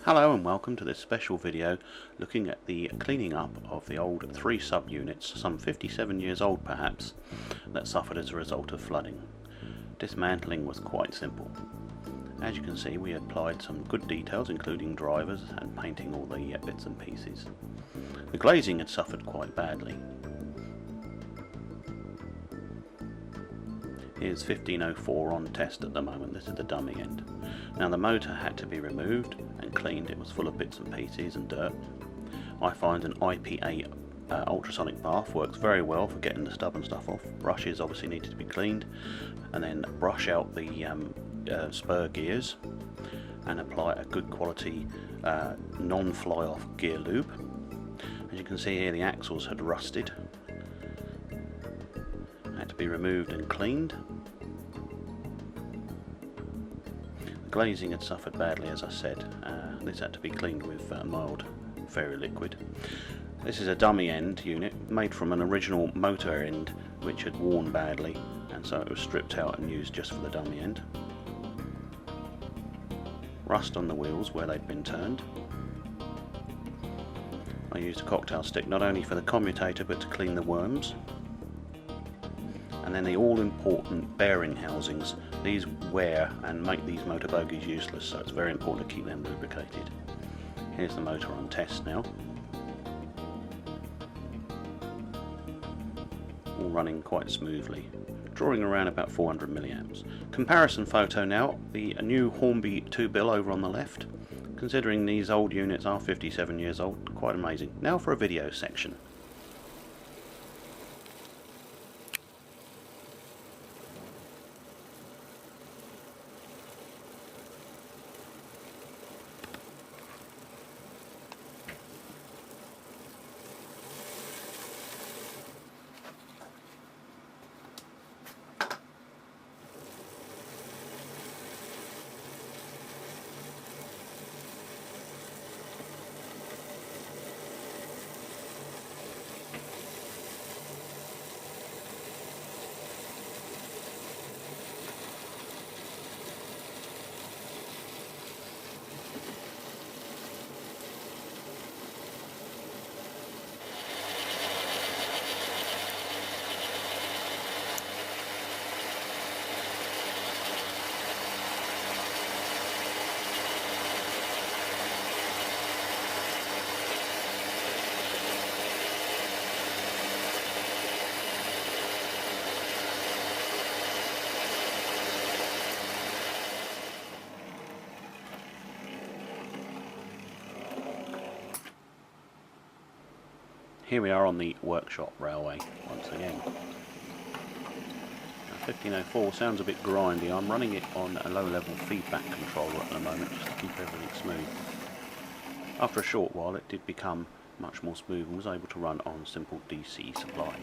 Hello and welcome to this special video looking at the cleaning up of the old 3 subunits, some 57 years old perhaps, that suffered as a result of flooding. Dismantling was quite simple. As you can see, we applied some good details including drivers and painting all the bits and pieces. The glazing had suffered quite badly. Here's 1504 on test at the moment. This is the dummy end. Now the motor had to be removed and cleaned. It was full of bits and pieces and dirt. I find an IPA ultrasonic bath works very well for getting the stub and stuff off. Brushes obviously needed to be cleaned, and then brush out the spur gears and apply a good quality non-fly off gear lube. As you can see here, the axles had rusted. Had to be removed and cleaned. The glazing had suffered badly, as I said. This had to be cleaned with mild fairy liquid. This is a dummy end unit made from an original motor end which had worn badly, and so it was stripped out and used just for the dummy end. Rust on the wheels where they'd been turned. I used a cocktail stick not only for the commutator but to clean the worms. And then the all-important bearing housings. These wear and make these motor bogies useless, so it's very important to keep them lubricated. Here's the motor on test now. All running quite smoothly, drawing around about 400 milliamps. Comparison photo now, the new Hornby 2-bill over on the left. Considering these old units are 57 years old, quite amazing. Now for a video section. Here we are on the workshop railway once again. Now 1504 sounds a bit grindy. I'm running it on a low-level feedback controller at the moment just to keep everything smooth. After a short while it did become much more smooth and was able to run on simple DC supply.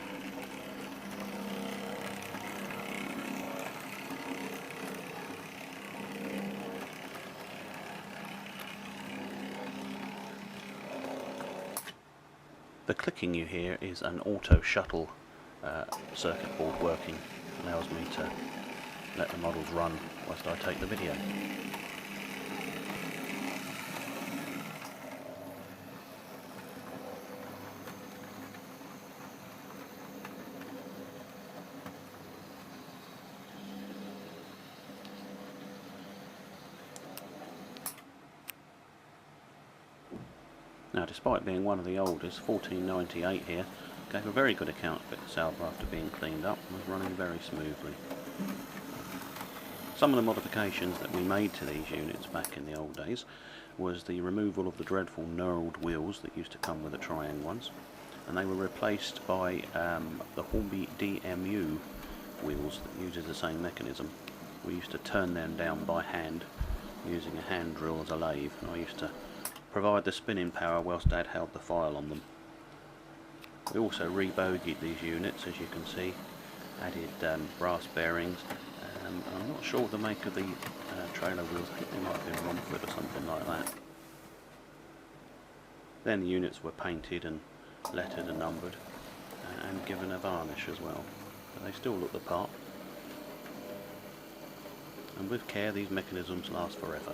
The clicking you hear is an auto shuttle circuit board working. Allows me to let the models run whilst I take the video. Now, despite being one of the oldest, 1498 here, gave a very good account of itself after being cleaned up and was running very smoothly. Some of the modifications that we made to these units back in the old days was the removal of the dreadful knurled wheels that used to come with the Triang ones, and they were replaced by the Hornby DMU wheels that uses the same mechanism. We used to turn them down by hand using a hand drill as a lathe, and I used to provide the spinning power whilst Dad held the file on them. We also rebogeyed these units, as you can see, added brass bearings. I'm not sure what the make of the trailer wheels. I think they might have been Romford or something like that. Then the units were painted and lettered and numbered and given a varnish as well, but they still look the part. And with care these mechanisms last forever.